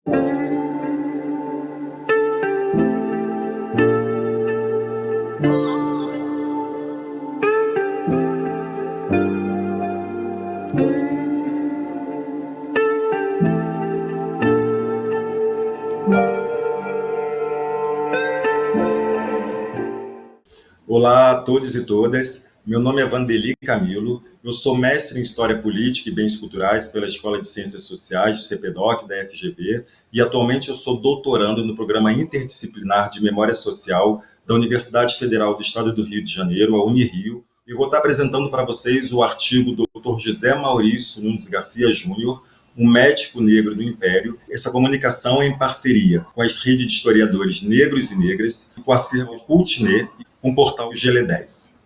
Olá a todos e todas, meu nome é Vandeli Camilo, eu sou mestre em História Política e Bens Culturais pela Escola de Ciências Sociais do CPDOC da FGV e atualmente eu sou doutorando no Programa Interdisciplinar de Memória Social da Universidade Federal do Estado do Rio de Janeiro, a Unirio, e vou estar apresentando para vocês o artigo do Dr. José Maurício Nunes Garcia Júnior, um médico negro do Império. Essa comunicação é em parceria com as redes de historiadores negros e negras, com o acervo Cultner, com o portal GL10.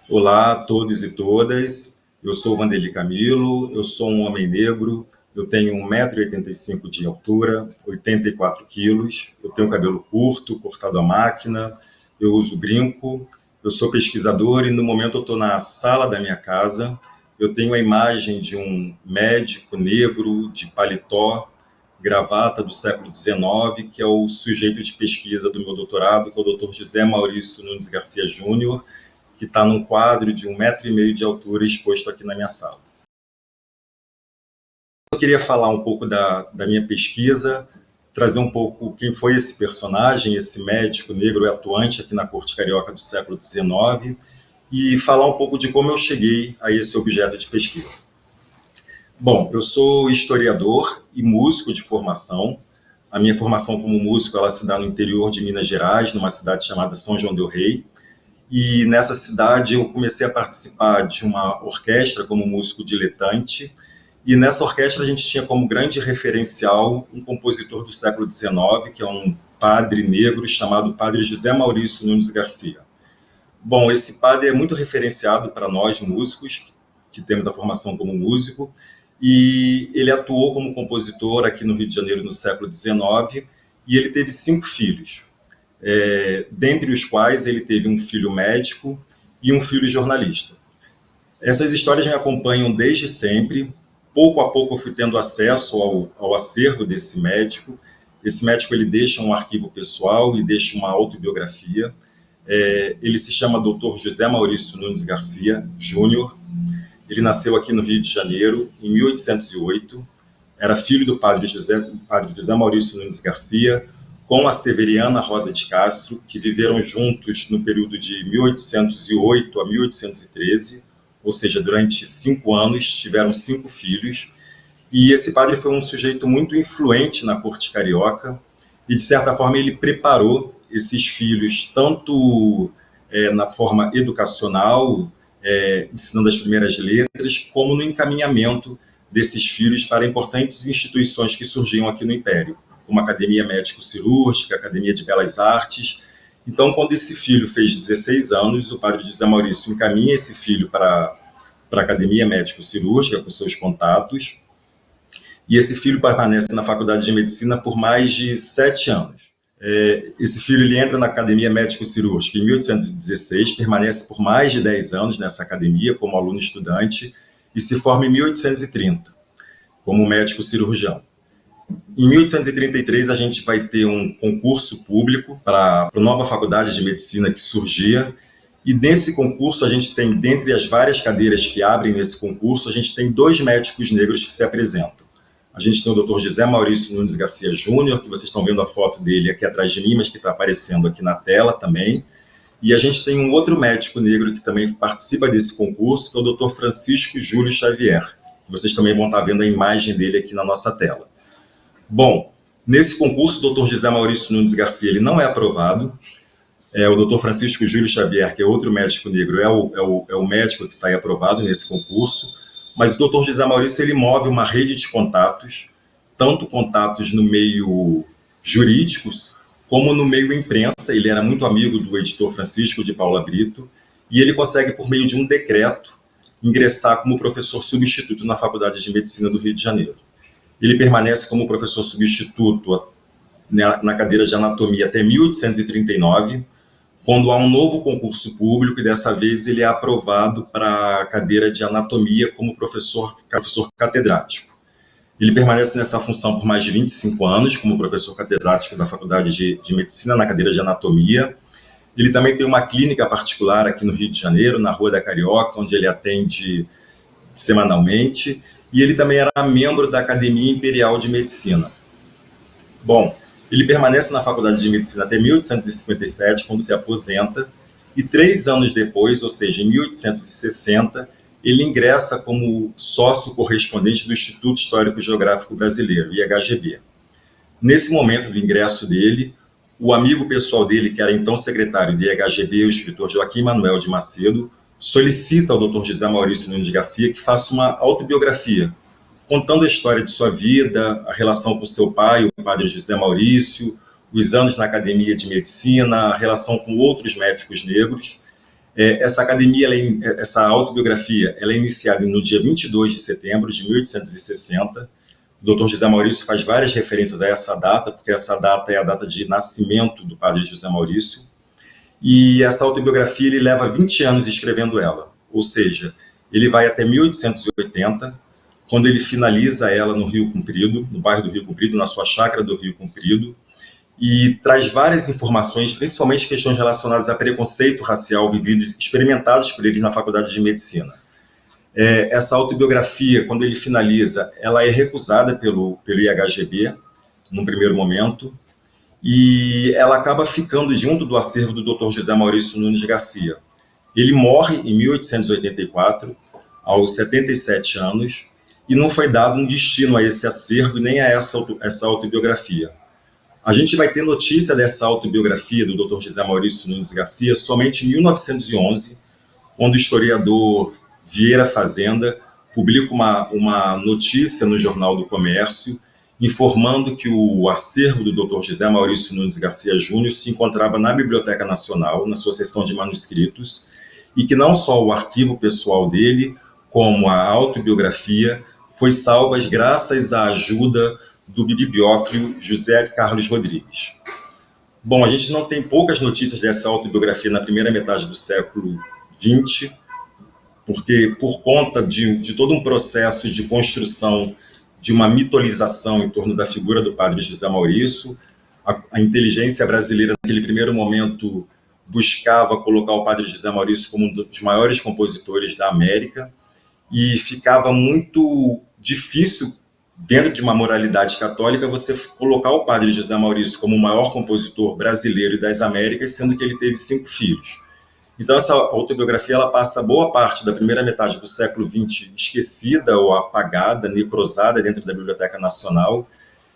Olá a todos e todas, eu sou Vandeli Camilo, eu sou um homem negro, eu tenho 1,85 m de altura, 84 quilos, eu tenho cabelo curto, cortado à máquina, eu uso brinco, eu sou pesquisador e no momento eu estou na sala da minha casa, eu tenho a imagem de um médico negro de paletó, gravata do século XIX, que é o sujeito de pesquisa do meu doutorado, que é o Dr. José Maurício Nunes Garcia Júnior, que está num quadro de 1,5 m de altura exposto aqui na minha sala. Eu queria falar um pouco da minha pesquisa, trazer um pouco quem foi esse personagem, esse médico negro atuante aqui na corte carioca do século XIX, e falar um pouco de como eu cheguei a esse objeto de pesquisa. Bom, eu sou historiador e músico de formação. A minha formação como músico ela se dá no interior de Minas Gerais, numa cidade chamada São João del Rei. E nessa cidade eu comecei a participar de uma orquestra como músico diletante. E nessa orquestra a gente tinha como grande referencial um compositor do século XIX, que é um padre negro chamado Padre José Maurício Nunes Garcia. Bom, esse padre é muito referenciado para nós músicos, que temos a formação como músico, e ele atuou como compositor aqui no Rio de Janeiro no século XIX, e ele teve 5 filhos, dentre os quais ele teve um filho médico e um filho jornalista. Essas histórias me acompanham desde sempre. Pouco a pouco eu fui tendo acesso ao acervo desse médico. Esse médico ele deixa um arquivo pessoal e deixa uma autobiografia. Ele se chama Dr. José Maurício Nunes Garcia Júnior. Ele nasceu aqui no Rio de Janeiro em 1808. Era filho do padre José Maurício Nunes Garcia com a Severiana Rosa de Castro, que viveram juntos no período de 1808 a 1813, ou seja, durante 5 anos, tiveram 5 filhos. E esse padre foi um sujeito muito influente na corte carioca e, de certa forma, ele preparou esses filhos tanto na forma educacional, ensinando as primeiras letras, como no encaminhamento desses filhos para importantes instituições que surgiam aqui no Império, como a Academia Médico-Cirúrgica, a Academia de Belas Artes. Então, quando esse filho fez 16 anos, o padre José Maurício encaminha esse filho para a Academia Médico-Cirúrgica, com seus contatos, e esse filho permanece na Faculdade de Medicina por mais de 7 anos. Esse filho ele entra na Academia Médico-Cirúrgica em 1816, permanece por mais de 10 anos nessa academia como aluno estudante e se forma em 1830 como médico cirurgião. Em 1833 a gente vai ter um concurso público para a nova Faculdade de Medicina que surgia, e nesse concurso a gente tem, dentre as várias cadeiras que abrem nesse concurso, a gente tem 2 médicos negros que se apresentam. A gente tem o Dr. José Maurício Nunes Garcia Júnior, que vocês estão vendo a foto dele aqui atrás de mim, mas que está aparecendo aqui na tela também. E a gente tem um outro médico negro que também participa desse concurso, que é o Dr. Francisco Júlio Xavier, que vocês também vão estar vendo a imagem dele aqui na nossa tela. Bom, nesse concurso, o Dr. José Maurício Nunes Garcia ele não é aprovado. O Dr. Francisco Júlio Xavier, que é outro médico negro, é o médico que sai aprovado nesse concurso. Mas o Dr. José Maurício ele move uma rede de contatos, tanto contatos no meio jurídicos, como no meio imprensa. Ele era muito amigo do editor Francisco de Paula Brito, e ele consegue, por meio de um decreto, ingressar como professor substituto na Faculdade de Medicina do Rio de Janeiro. Ele permanece como professor substituto na cadeira de anatomia até 1839, quando há um novo concurso público, e dessa vez ele é aprovado para a cadeira de anatomia como professor catedrático. Ele permanece nessa função por mais de 25 anos, como professor catedrático da Faculdade de Medicina, na cadeira de Anatomia. Ele também tem uma clínica particular aqui no Rio de Janeiro, na Rua da Carioca, onde ele atende semanalmente. E ele também era membro da Academia Imperial de Medicina. Bom, ele permanece na Faculdade de Medicina até 1857, quando se aposenta, e 3 anos depois, ou seja, em 1860, ele ingressa como sócio correspondente do Instituto Histórico Geográfico Brasileiro, IHGB. Nesse momento do ingresso dele, o amigo pessoal dele, que era então secretário do IHGB, o escritor Joaquim Manuel de Macedo, solicita ao Dr. José Maurício Nunes Garcia que faça uma autobiografia, contando a história de sua vida, a relação com seu pai, o padre José Maurício, os anos na Academia de Medicina, a relação com outros médicos negros. Essa autobiografia, ela é iniciada no dia 22 de setembro de 1860. O Dr. José Maurício faz várias referências a essa data, porque essa data é a data de nascimento do padre José Maurício. E essa autobiografia, ele leva 20 anos escrevendo ela. Ou seja, ele vai até 1880, quando ele finaliza ela no Rio Comprido, no bairro do Rio Comprido, na sua chácara do Rio Comprido, e traz várias informações, principalmente questões relacionadas a preconceito racial vividos, experimentados por eles na Faculdade de Medicina. Essa autobiografia, quando ele finaliza, ela é recusada pelo IHGB, num primeiro momento, e ela acaba ficando junto do acervo do Dr. José Maurício Nunes Garcia. Ele morre em 1884, aos 77 anos, e não foi dado um destino a esse acervo nem a essa autobiografia. A gente vai ter notícia dessa autobiografia do Dr. José Maurício Nunes Garcia somente em 1911, quando o historiador Vieira Fazenda publica uma notícia no Jornal do Comércio, informando que o acervo do Dr. José Maurício Nunes Garcia Júnior se encontrava na Biblioteca Nacional, na sua seção de manuscritos, e que não só o arquivo pessoal dele, como a autobiografia, foi salvas graças à ajuda do bibliófilo José Carlos Rodrigues. Bom, a gente não tem poucas notícias dessa autobiografia na primeira metade do século XX, porque por conta de todo um processo de construção de uma mitologização em torno da figura do padre José Maurício, a inteligência brasileira, naquele primeiro momento, buscava colocar o padre José Maurício como um dos maiores compositores da América, e ficava muito difícil, dentro de uma moralidade católica, você colocar o padre José Maurício como o maior compositor brasileiro e das Américas, sendo que ele teve 5 filhos. Então, essa autobiografia ela passa boa parte da primeira metade do século XX esquecida ou apagada, necrosada dentro da Biblioteca Nacional,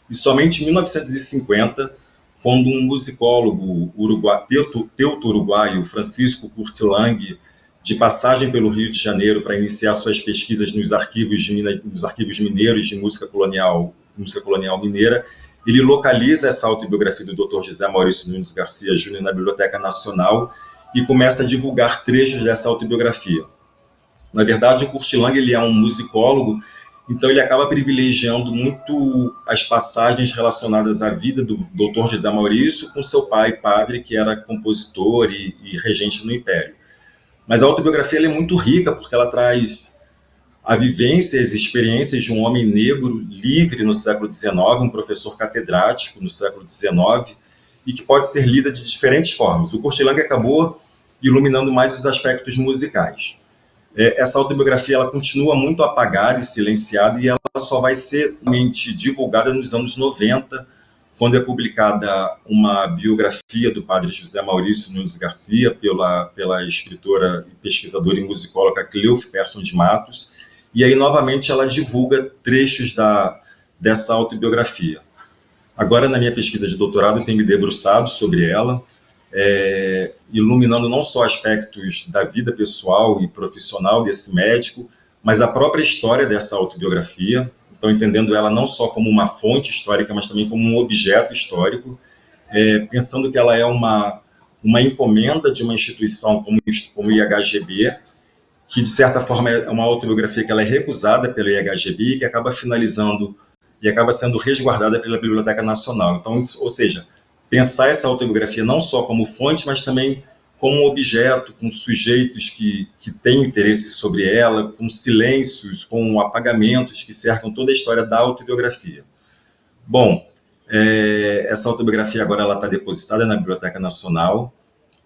e somente em 1950, quando um musicólogo teuto-uruguaio, Francisco Curtilang, de passagem pelo Rio de Janeiro para iniciar suas pesquisas nos arquivos mineiros de música colonial mineira, ele localiza essa autobiografia do Dr. José Maurício Nunes Garcia Júnior na Biblioteca Nacional e começa a divulgar trechos dessa autobiografia. Na verdade, o Curtilang ele é um musicólogo, então ele acaba privilegiando muito as passagens relacionadas à vida do Dr. José Maurício com seu pai, padre, que era compositor e regente no Império. Mas a autobiografia ela é muito rica, porque ela traz a vivência e as experiências de um homem negro livre no século XIX, um professor catedrático no século XIX, e que pode ser lida de diferentes formas. O Curtilang acabou iluminando mais os aspectos musicais. Essa autobiografia ela continua muito apagada e silenciada, e ela só vai ser realmente divulgada nos anos 90, quando é publicada uma biografia do padre José Maurício Nunes Garcia pela escritora e pesquisadora e musicóloga Cleuf Persson de Matos, e aí novamente ela divulga trechos dessa autobiografia. Agora, na minha pesquisa de doutorado, eu tenho me debruçado sobre ela, iluminando não só aspectos da vida pessoal e profissional desse médico, mas a própria história dessa autobiografia. Então, entendendo ela não só como uma fonte histórica, mas também como um objeto histórico, pensando que ela é uma encomenda de uma instituição como o IHGB, que, de certa forma, é uma autobiografia que ela é recusada pelo IHGB e que acaba finalizando e acaba sendo resguardada pela Biblioteca Nacional. Então, ou seja, pensar essa autobiografia não só como fonte, mas também como um objeto, com sujeitos que têm interesse sobre ela, com silêncios, com apagamentos que cercam toda a história da autobiografia. Bom, essa autobiografia agora ela está depositada na Biblioteca Nacional,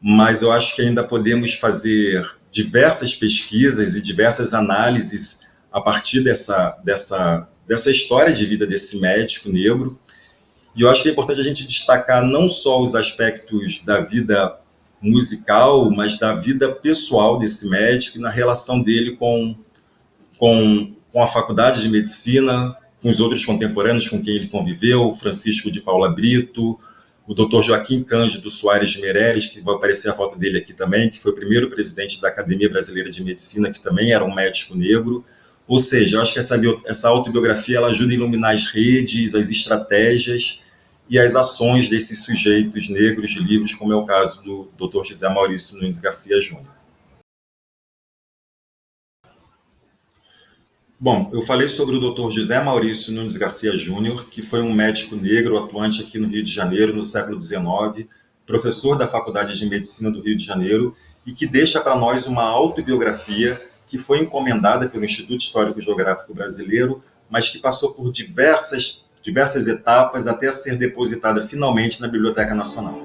mas eu acho que ainda podemos fazer diversas pesquisas e diversas análises a partir dessa história de vida desse médico negro. E eu acho que é importante a gente destacar não só os aspectos da vida musical, mas da vida pessoal desse médico e na relação dele com a faculdade de medicina, com os outros contemporâneos com quem ele conviveu, Francisco de Paula Brito, o Dr. Joaquim Cândido Soares de Meireles, que vai aparecer a foto dele aqui também, que foi o primeiro presidente da Academia Brasileira de Medicina, que também era um médico negro. Ou seja, eu acho que essa autobiografia ela ajuda a iluminar as redes, as estratégias e as ações desses sujeitos negros de livros, como é o caso do Dr. José Maurício Nunes Garcia Júnior. Bom, eu falei sobre o Dr. José Maurício Nunes Garcia Júnior, que foi um médico negro atuante aqui no Rio de Janeiro no século XIX, professor da Faculdade de Medicina do Rio de Janeiro, e que deixa para nós uma autobiografia que foi encomendada pelo Instituto Histórico e Geográfico Brasileiro, mas que passou por diversas etapas até ser depositada finalmente na Biblioteca Nacional.